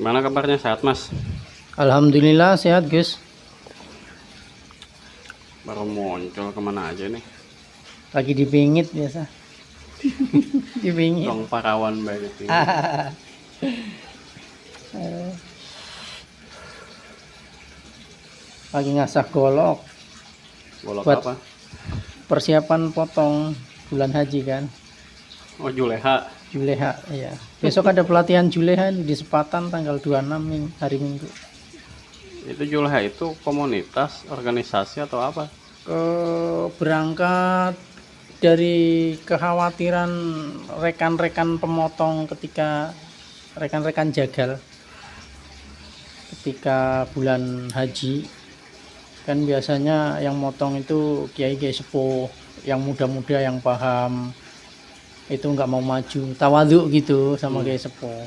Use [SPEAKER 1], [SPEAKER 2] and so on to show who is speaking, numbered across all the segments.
[SPEAKER 1] Gimana kabarnya, sehat Mas?
[SPEAKER 2] Alhamdulillah sehat Gus.
[SPEAKER 1] Baru muncul kemana aja nih?
[SPEAKER 2] Lagi dipingit biasa. Dipingit.
[SPEAKER 1] Tong parawan baik itu.
[SPEAKER 2] Lagi ngasah golok.
[SPEAKER 1] Golok
[SPEAKER 2] Buat
[SPEAKER 1] apa?
[SPEAKER 2] persiapan potong bulan haji kan.
[SPEAKER 1] Oh, Juleha.
[SPEAKER 2] Juleha ya. Besok ada pelatihan Juleha di Sepatan tanggal 26 hari Minggu.
[SPEAKER 1] Itu Juleha itu komunitas, organisasi atau apa?
[SPEAKER 2] Berangkat dari kekhawatiran rekan-rekan pemotong ketika rekan-rekan jagal ketika bulan haji kan biasanya yang motong itu kiai-kiai sepuh yang muda-muda yang paham itu nggak mau maju tawadhu gitu sama kiai sepuh.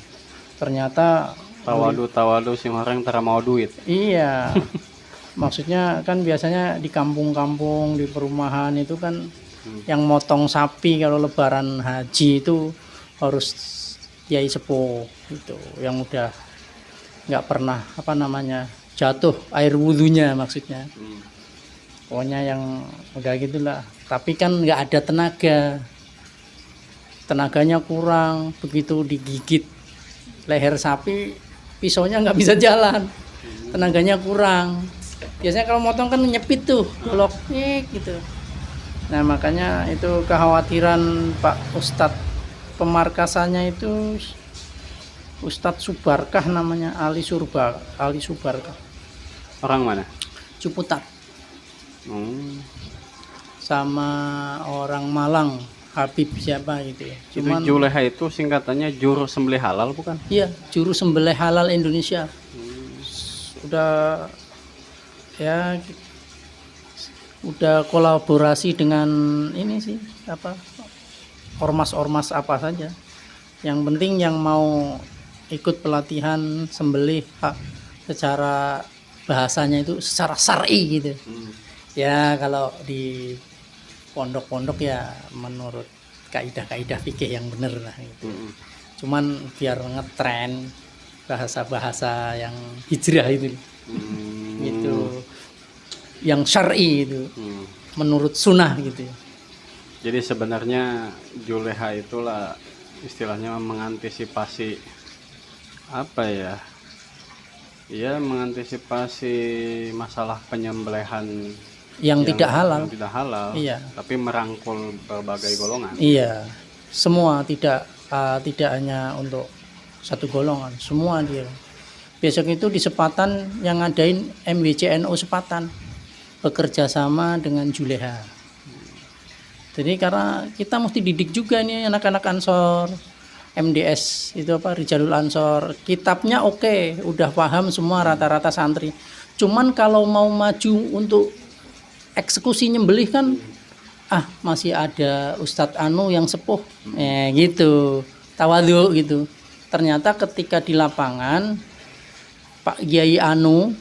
[SPEAKER 2] Ternyata
[SPEAKER 1] Tawadu sing orang tara mau duit.
[SPEAKER 2] iya. Maksudnya kan biasanya di kampung-kampung di perumahan itu kan yang motong sapi kalau lebaran haji itu harus kiai sepuh gitu yang udah nggak pernah jatuh air wudhunya maksudnya. Pokoknya yang udah gitulah. Tapi kan nggak ada tenaganya kurang, begitu digigit leher sapi pisaunya nggak bisa jalan, tenaganya kurang. Biasanya kalau motong kan nyepit tuh golok gitu. Nah makanya itu kekhawatiran Pak Ustadz pemarkasannya itu Ustadz Subarkah namanya, Ali Subarkah.
[SPEAKER 1] Orang mana?
[SPEAKER 2] Ciputat. Sama orang Malang, Habib siapa gitu ya.
[SPEAKER 1] Cuman itu Juleha itu singkatannya juru sembelih halal bukan?
[SPEAKER 2] Iya, juru sembelih halal Indonesia. Udah kolaborasi dengan ini sih ormas-ormas apa saja. Yang penting yang mau ikut pelatihan sembelih secara bahasanya itu secara syar'i gitu. Ya kalau di pondok-pondok ya menurut kaidah-kaidah fikih yang benar lah gitu. Cuman biar ngetren bahasa-bahasa yang hijrah itu gitu, yang syar'i itu menurut sunnah gitu.
[SPEAKER 1] Jadi sebenarnya Juleha itulah istilahnya mengantisipasi apa ya? Iya, mengantisipasi masalah penyembelihan
[SPEAKER 2] yang tidak halal. Iya.
[SPEAKER 1] Tapi merangkul berbagai golongan.
[SPEAKER 2] Iya, semua tidak hanya untuk satu golongan, semua dia. Besok itu di Sepatan yang ngadain MWCNU Sepatan bekerja sama dengan Juleha. Jadi karena kita mesti didik juga nih anak-anak Ansor, MDS itu Rijalul Ansor. Kitabnya oke, udah paham semua rata-rata santri. Cuman kalau mau maju untuk eksekusi nyembelih kan masih ada Ustadz Anu yang sepuh gitu, tawadhu gitu. Ternyata ketika di lapangan Pak Kiai Anu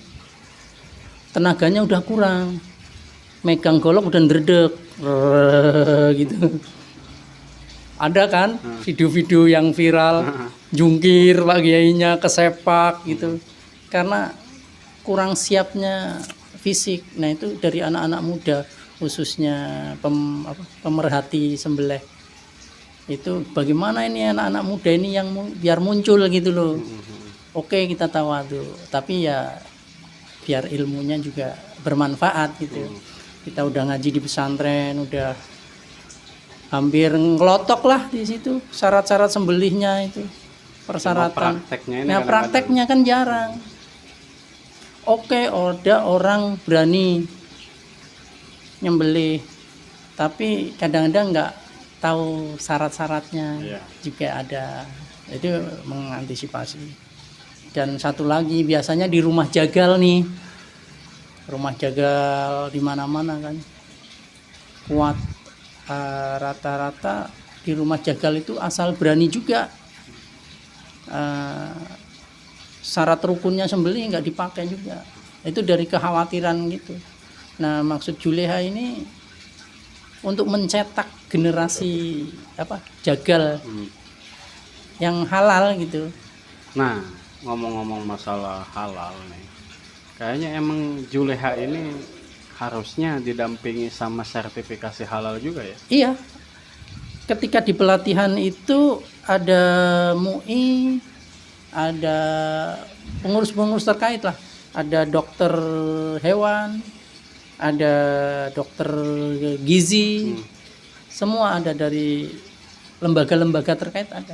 [SPEAKER 2] tenaganya udah kurang, megang golok udah ndredeg gitu. Ada kan video-video yang viral jungkir Pak Kiainya kesepak gitu karena kurang siapnya fisik. Nah itu dari anak-anak muda khususnya pemerhati sembelih itu bagaimana ini anak-anak muda ini yang biar muncul gitu loh. Oke kita tawadhu tapi ya biar ilmunya juga bermanfaat gitu. Kita udah ngaji di pesantren, udah hampir ngelotok lah di situ syarat-syarat sembelihnya itu persyaratan. Prakteknya kan jarang. Oke, ada orang berani nyembelih, tapi kadang-kadang nggak tahu syarat-syaratnya juga ada. Itu mengantisipasi. Dan satu lagi biasanya di rumah jagal nih, rumah jagal di mana-mana kan kuat. Rata-rata di rumah jagal itu asal berani juga. Syarat rukunnya sembelih nggak dipakai juga. Itu dari kekhawatiran gitu. Nah maksud Juleha ini untuk mencetak generasi jagal yang halal gitu.
[SPEAKER 1] Nah ngomong-ngomong masalah halal nih, kayaknya emang juleha ini harusnya didampingi sama sertifikasi halal juga ya.
[SPEAKER 2] Iya, ketika di pelatihan itu ada MUI, ada pengurus-pengurus terkait lah, ada dokter hewan, ada dokter gizi, semua ada dari lembaga-lembaga terkait ada.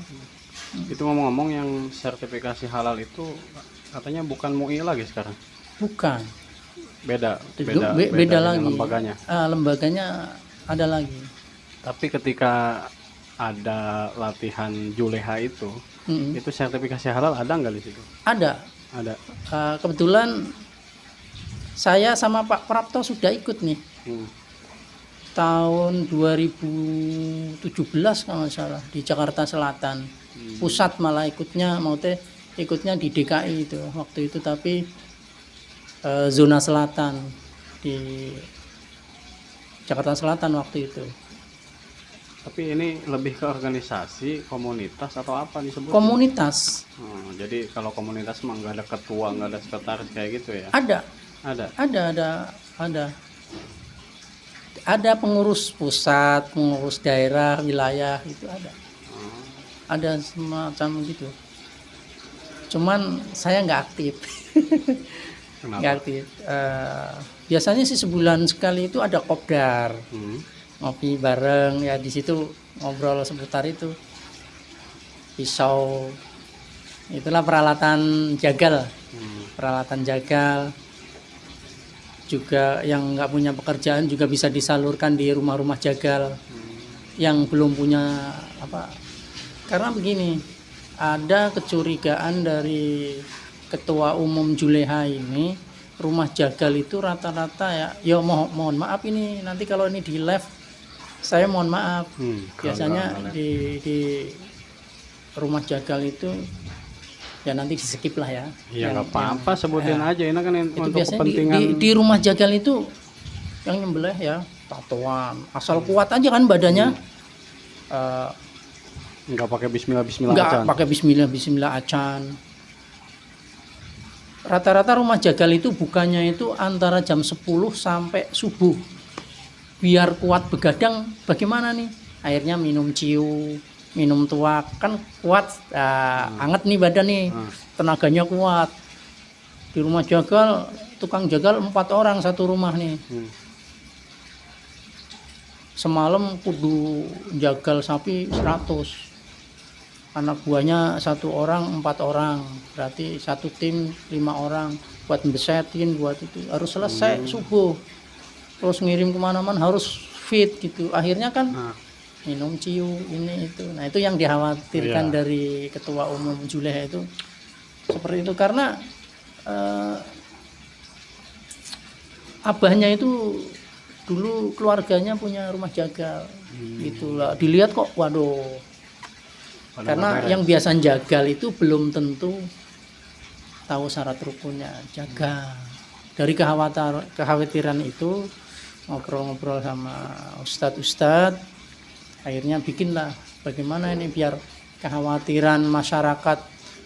[SPEAKER 1] Itu ngomong-ngomong yang sertifikasi halal itu katanya bukan MUI lagi sekarang.
[SPEAKER 2] Bukan,
[SPEAKER 1] Beda
[SPEAKER 2] beda
[SPEAKER 1] dengan
[SPEAKER 2] lagi.
[SPEAKER 1] lembaganya.
[SPEAKER 2] Lembaganya ada lagi.
[SPEAKER 1] Tapi ketika ada latihan juleha itu sertifikasi halal ada nggak di situ?
[SPEAKER 2] Ada.
[SPEAKER 1] Ada.
[SPEAKER 2] Kebetulan saya sama Pak Prapto sudah ikut nih. Tahun 2017 kalau nggak salah di Jakarta Selatan. Pusat malah ikutnya di DKI itu waktu itu, tapi zona selatan di Jakarta Selatan waktu itu.
[SPEAKER 1] Tapi ini lebih ke organisasi, komunitas atau apa disebut?
[SPEAKER 2] Komunitas.
[SPEAKER 1] Jadi kalau komunitas mah nggak ada ketua, nggak ada sekretaris kayak gitu ya?
[SPEAKER 2] Ada. Ada pengurus pusat, pengurus daerah, wilayah itu ada. Ada semacam gitu. Cuman saya nggak aktif.
[SPEAKER 1] Kenapa?
[SPEAKER 2] Nggak aktif. Biasanya sih sebulan sekali itu ada kopdar. Ngopi bareng ya, di situ ngobrol seputar itu. Pisau. Itulah peralatan jagal. Peralatan jagal. Juga yang nggak punya pekerjaan juga bisa disalurkan di rumah-rumah jagal. Yang belum punya apa? Karena begini, ada kecurigaan dari ketua umum Juleha ini, rumah jagal itu rata-rata ya mohon maaf ini nanti kalau ini di live saya mohon maaf. Biasanya di rumah jagal itu ya nanti di skip lah ya.
[SPEAKER 1] Iya nggak apa-apa, sebutin aja, ini kan
[SPEAKER 2] itu
[SPEAKER 1] untuk
[SPEAKER 2] biasanya
[SPEAKER 1] kepentingan.
[SPEAKER 2] di rumah jagal itu yang nyembelih ya tatoan, asal kuat aja kan badannya.
[SPEAKER 1] Nggak pakai bismillah
[SPEAKER 2] Nggak pakai bismillah acan. Rata-rata rumah jagal itu bukannya itu antara jam 10 sampai subuh. Biar kuat begadang bagaimana nih? Akhirnya minum ciu, minum tuak, kan kuat, anget nih badan nih, tenaganya kuat. Di rumah jagal, tukang jagal 4 orang satu rumah nih. Semalam kudu jagal sapi 100. Anak buahnya 1 orang 4 orang, berarti satu tim 5 orang buat besetin, buat itu harus selesai subuh, terus ngirim kemana-mana harus fit gitu. Akhirnya kan minum ciu ini itu. Nah itu yang dikhawatirkan dari ketua umum Juleha itu seperti itu, karena abahnya itu dulu keluarganya punya rumah jagal gitulah. Dilihat kok waduh. Karena yang biasa jagal itu belum tentu tahu syarat rukunnya jagal. Dari kekhawatiran itu ngobrol-ngobrol sama ustadz, akhirnya bikinlah bagaimana ini biar kekhawatiran masyarakat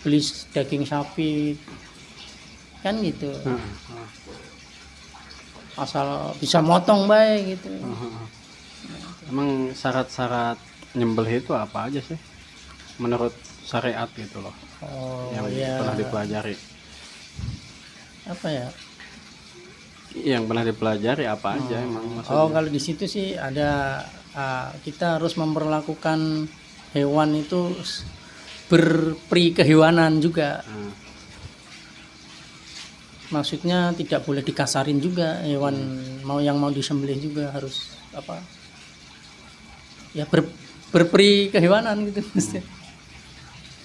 [SPEAKER 2] beli daging sapi kan gitu. Asal bisa motong baik gitu.
[SPEAKER 1] Emang syarat-syarat nyembelih itu apa aja sih menurut syariat gitu loh, yang pernah dipelajari?
[SPEAKER 2] Apa ya?
[SPEAKER 1] Yang pernah dipelajari apa aja emang maksudnya?
[SPEAKER 2] Kalau di situ sih ada kita harus memperlakukan hewan itu berperi kehewanan juga. Maksudnya tidak boleh dikasarin juga hewan, yang mau disembelih juga harus apa? Ya berperi kehewanan gitu.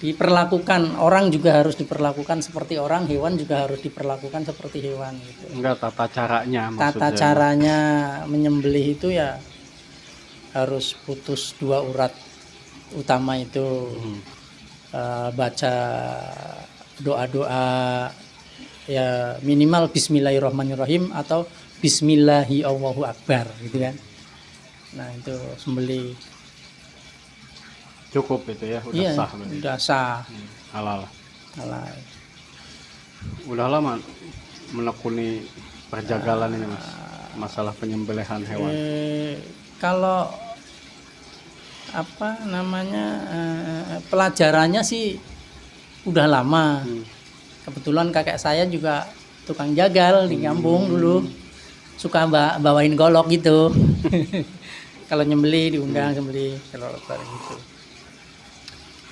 [SPEAKER 2] Diperlakukan, orang juga harus diperlakukan seperti orang, hewan juga harus diperlakukan seperti hewan gitu.
[SPEAKER 1] Enggak, tata caranya maksudnya.
[SPEAKER 2] Tata caranya menyembelih itu ya harus putus 2 urat utama itu, baca doa-doa ya minimal bismillahirrahmanirrahim atau bismillahi Allahu akbar gitu kan. Nah itu sembelih
[SPEAKER 1] cukup itu ya, udah sah berarti.
[SPEAKER 2] Udah sah.
[SPEAKER 1] Halal. Udah lama menekuni perjagalan ini Mas, masalah penyembelihan hewan.
[SPEAKER 2] Kalau apa namanya pelajarannya sih udah lama. Kebetulan kakek saya juga tukang jagal di kampung dulu, suka bawain golok gitu. Kalau nyembeli diundang sembeli kalau lebaran gitu.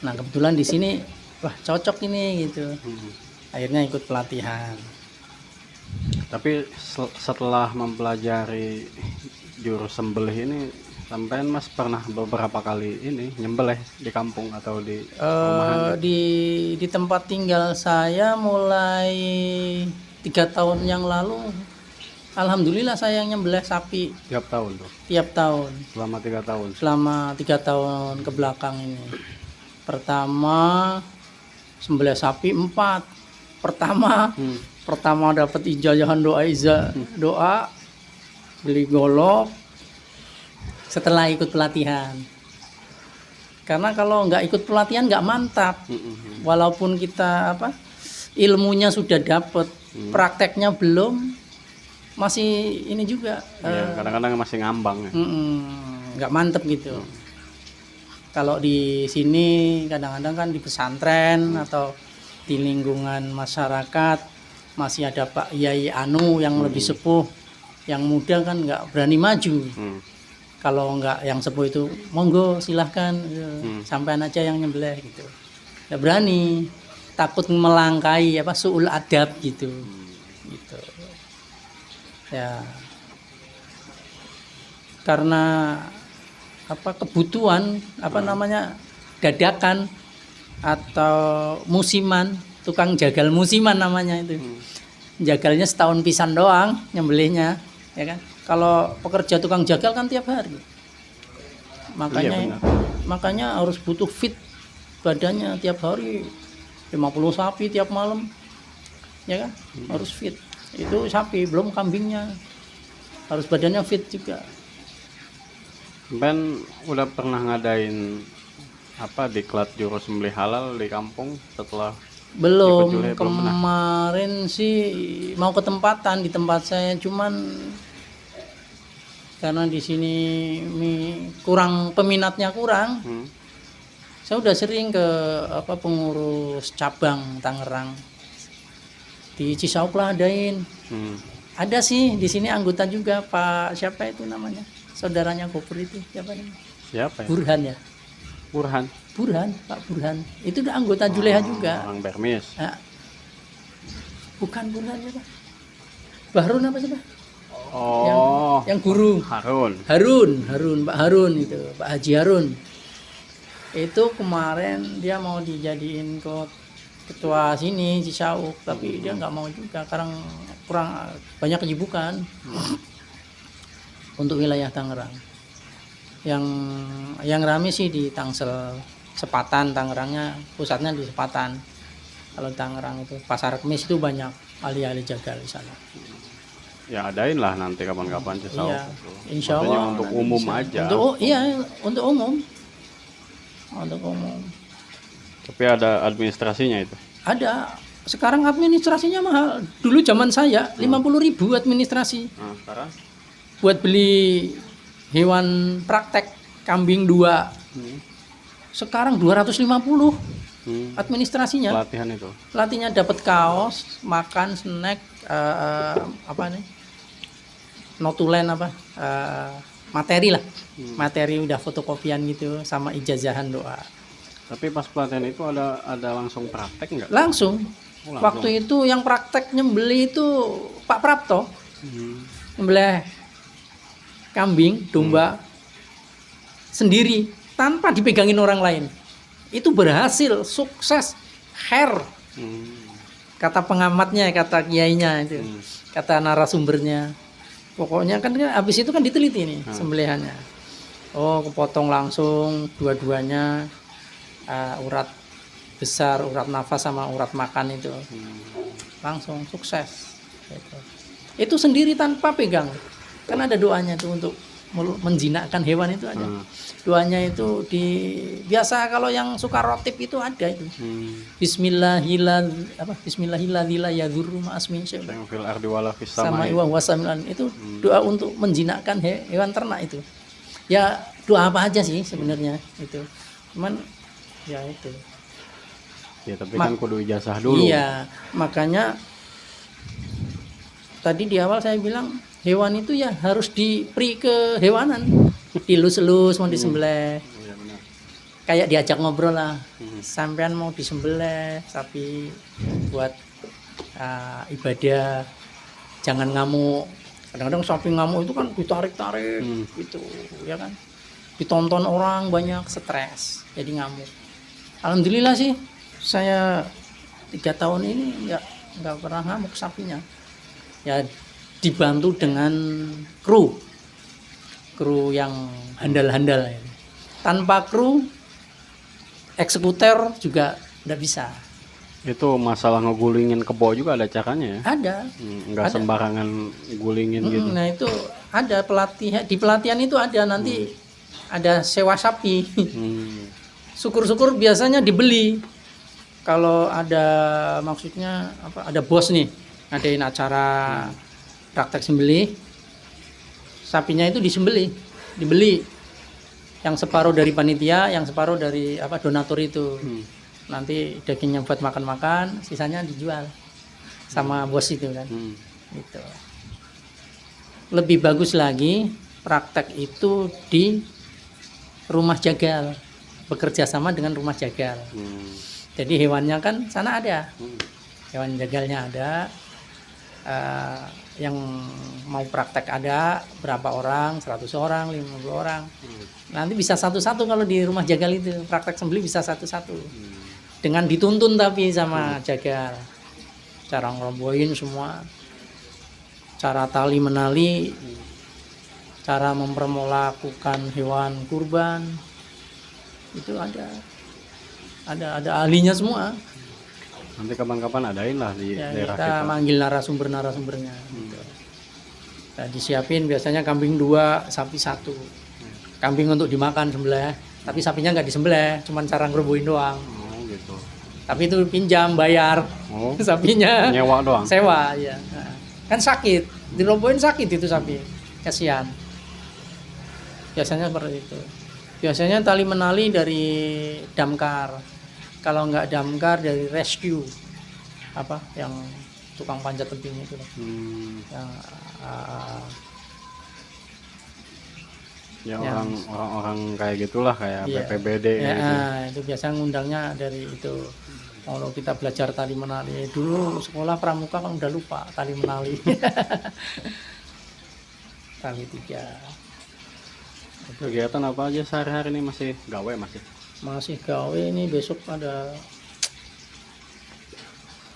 [SPEAKER 2] Nah kebetulan di sini wah cocok ini gitu. Akhirnya ikut pelatihan.
[SPEAKER 1] Tapi setelah mempelajari jurus sembelih ini, sampean Mas pernah beberapa kali ini nyembelih di kampung atau di rumahan?
[SPEAKER 2] Di tempat tinggal saya mulai 3 tahun yang lalu, alhamdulillah saya nyembelih sapi
[SPEAKER 1] Tiap tahun tuh,
[SPEAKER 2] tiap tahun
[SPEAKER 1] selama 3 tahun.
[SPEAKER 2] selama 3 tahun ke belakang ini. Pertama sembelih sapi 4. Pertama dapat ijazahan doa beli golok setelah ikut pelatihan. Karena kalau nggak ikut pelatihan nggak mantap. Walaupun kita ilmunya sudah dapat, prakteknya belum, masih ini juga.
[SPEAKER 1] Kadang-kadang masih ngambang ya.
[SPEAKER 2] Nggak mantep gitu. Kalau di sini kadang-kadang kan di pesantren atau di lingkungan masyarakat masih ada Pak Yai Anu yang lebih sepuh, yang muda kan nggak berani maju. Kalau nggak yang sepuh itu monggo silahkan sampean aja yang nyembelih gitu, nggak berani, takut melangkai suul adab gitu. Ya karena kebutuhan namanya dadakan atau musiman, tukang jagal musiman namanya itu. Jagalnya setahun pisan doang nyembelihnya, ya kan. Kalau pekerja tukang jagal kan tiap hari. Makanya harus butuh fit badannya tiap hari, 50 sapi tiap malam. Ya kan? Harus fit. Itu sapi, belum kambingnya. Harus badannya fit juga.
[SPEAKER 1] Ben udah pernah ngadain diklat jurus sembelih halal di kampung setelah
[SPEAKER 2] belum
[SPEAKER 1] ikut
[SPEAKER 2] kemarin sih mau ke tempatan di tempat saya, cuman karena di sini kurang peminatnya kurang. Saya udah sering ke pengurus cabang Tangerang di Cisauk lah adain. Ada sih di sini anggota juga Pak siapa itu namanya, saudaranya Gopur itu siapa namanya?
[SPEAKER 1] Siapa ya?
[SPEAKER 2] Burhan ya. Burhan, Pak Burhan. Itu udah anggota Juleha juga.
[SPEAKER 1] Orang Bermis.
[SPEAKER 2] Nah, bukan Burhan ya Pak. Bahrun apa sih Pak?
[SPEAKER 1] Oh.
[SPEAKER 2] Yang guru.
[SPEAKER 1] Harun,
[SPEAKER 2] Pak Harun itu, Pak Haji Harun. Itu kemarin dia mau dijadiin ketua sini Cisauk, tapi dia nggak mau juga karena kurang banyak kesibukan untuk wilayah Tangerang. Yang rame sih di Tangsel, Sepatan, Tangerangnya pusatnya di Sepatan. Kalau Tangerang itu Pasar Kemis itu banyak ahli-ahli jagal di sana.
[SPEAKER 1] Ya adain lah nanti kapan-kapan Cisauk.
[SPEAKER 2] Iya, insya Allah.
[SPEAKER 1] Untuk umum aja.
[SPEAKER 2] Untuk umum. Untuk umum.
[SPEAKER 1] Tapi ada administrasinya itu.
[SPEAKER 2] Ada. Sekarang administrasinya mahal. Dulu zaman saya 50.000 administrasi.
[SPEAKER 1] Nah, sekarang
[SPEAKER 2] Buat beli hewan praktek kambing 2. Sekarang 250 administrasinya.
[SPEAKER 1] pelatihan itu.
[SPEAKER 2] Pelatihnya dapat kaos, makan, snack, notulen materi lah. Materi udah fotokopian gitu sama ijazahan doa.
[SPEAKER 1] Tapi pas pelatihan itu ada langsung praktek nggak?
[SPEAKER 2] Langsung. Waktu itu yang praktek nyembeli itu Pak Prapto. Nyembelih kambing, domba sendiri tanpa dipegangin orang lain. Itu berhasil, sukses, kata pengamatnya, kata kiainya itu, kata narasumbernya. Pokoknya kan habis itu kan diteliti nih sembelihannya. Oh, kepotong langsung dua-duanya, urat besar, urat nafas sama urat makan itu. Langsung sukses. Itu sendiri tanpa pegang. Kan ada doanya tuh untuk menjinakkan hewan itu ada. Doanya itu biasa kalau yang suka rotib itu ada itu. Bismillahirrahmanirrahim
[SPEAKER 1] Yang fil ardi wala fis
[SPEAKER 2] sama
[SPEAKER 1] samai.
[SPEAKER 2] iwa wasamilan itu doa untuk menjinakkan hewan ternak itu. Ya doa apa aja sih sebenarnya itu. Cuman ya itu.
[SPEAKER 1] Ya tapi kan kudu ijazah dulu.
[SPEAKER 2] Iya, makanya tadi di awal saya bilang hewan itu ya harus diberi kehewanan, dilus-lus mau disembelih.
[SPEAKER 1] Iya benar.
[SPEAKER 2] Kayak diajak ngobrol lah. Sampean mau disembelih sapi buat ibadah, jangan ngamuk. Kadang-kadang sapi ngamuk itu kan ditarik-tarik gitu, ya kan. Ditonton orang banyak stres, jadi ngamuk. Alhamdulillah sih saya 3 tahun ini nggak pernah ngamuk sapinya. Ya dibantu dengan kru yang handal-handal. Tanpa kru eksekutor juga nggak bisa.
[SPEAKER 1] Itu masalah ngegulingin kebo juga ada caranya ya?
[SPEAKER 2] Ada.
[SPEAKER 1] Nggak
[SPEAKER 2] Ada.
[SPEAKER 1] sembarangan gulingin gitu.
[SPEAKER 2] Nah itu ada di pelatihan itu ada nanti ada sewa sapi. Syukur-syukur biasanya dibeli. Kalau ada maksudnya apa? Ada bos nih ngadain acara praktek sembelih, sapinya itu dibeli. Yang separuh dari panitia, yang separuh dari donatur itu. Nanti dagingnya buat makan-makan, sisanya dijual sama bos itu kan. Gitu. Lebih bagus lagi praktek itu di rumah jagal, bekerja sama dengan rumah jagal. Jadi hewannya kan sana ada, hewan jagalnya ada, yang mau praktek ada berapa orang, 100 orang, 50 orang. Nanti bisa satu-satu kalau di rumah jagal itu praktek sembelih bisa satu-satu. Dengan dituntun tapi sama jagal, cara ngeromboin semua, cara tali menali, cara memperlakukan hewan kurban itu ada ahlinya semua.
[SPEAKER 1] Nanti kapan-kapan adain lah di
[SPEAKER 2] Ya,
[SPEAKER 1] daerah
[SPEAKER 2] kita
[SPEAKER 1] kita.
[SPEAKER 2] manggil narasumbernya gitu. Nah, disiapin biasanya kambing 2, sapi 1. Kambing untuk dimakan sembelih, tapi sapinya nggak disembelih, cuman cara ngerobohin doang.
[SPEAKER 1] Oh gitu.
[SPEAKER 2] Tapi itu pinjam bayar.
[SPEAKER 1] Oh,
[SPEAKER 2] Sapinya
[SPEAKER 1] nyewa doang.
[SPEAKER 2] sewa ya. Nah, kan sakit, dirobohin sakit itu sapi, kasihan. Biasanya seperti itu. Biasanya tali menali dari damkar, kalau nggak damkar dari rescue, yang tukang panjat tebing itu loh. Yang
[SPEAKER 1] Ya
[SPEAKER 2] yang-
[SPEAKER 1] orang-orang kayak gitulah kayak
[SPEAKER 2] Iya.
[SPEAKER 1] BPBD
[SPEAKER 2] ya,
[SPEAKER 1] gitu.
[SPEAKER 2] itu biasa ngundangnya dari itu. Kalau kita belajar tali menali dulu sekolah pramuka kan udah lupa tali menali. Tali 3.
[SPEAKER 1] Kegiatan apa aja sehari-hari ini masih gawe
[SPEAKER 2] Masih gawe ini, besok ada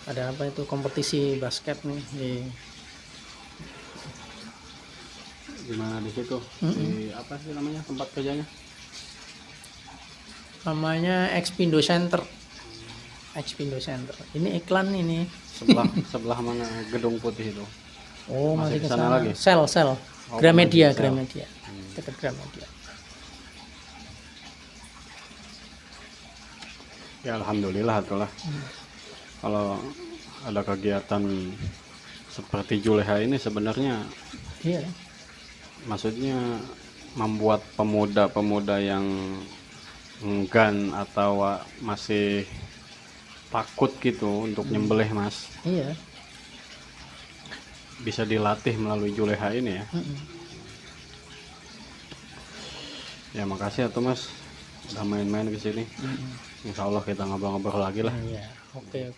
[SPEAKER 2] apa itu kompetisi basket nih
[SPEAKER 1] di mana di situ? Di apa sih namanya tempat kerjanya?
[SPEAKER 2] namanya Expindo Center. Ini iklan ini.
[SPEAKER 1] Sebelah mana gedung putih itu?
[SPEAKER 2] Oh,
[SPEAKER 1] Masih
[SPEAKER 2] masih
[SPEAKER 1] ke
[SPEAKER 2] ke
[SPEAKER 1] sana
[SPEAKER 2] sana
[SPEAKER 1] lagi?
[SPEAKER 2] Sel.
[SPEAKER 1] Oh,
[SPEAKER 2] Gramedia,
[SPEAKER 1] masih sel.
[SPEAKER 2] Gramedia. Dekat Gramedia.
[SPEAKER 1] Ya alhamdulillah itulah. Kalau ada kegiatan seperti Juleha ini sebenarnya
[SPEAKER 2] Iya.
[SPEAKER 1] maksudnya membuat pemuda-pemuda yang enggan atau masih takut gitu untuk nyembelih Mas,
[SPEAKER 2] Iya.
[SPEAKER 1] bisa dilatih melalui Juleha ini ya. Ya makasih ya tuh Mas udah main-main ke sini. Insya Allah kita ngobrol-ngobrol lagi lah.
[SPEAKER 2] Iya. Oke.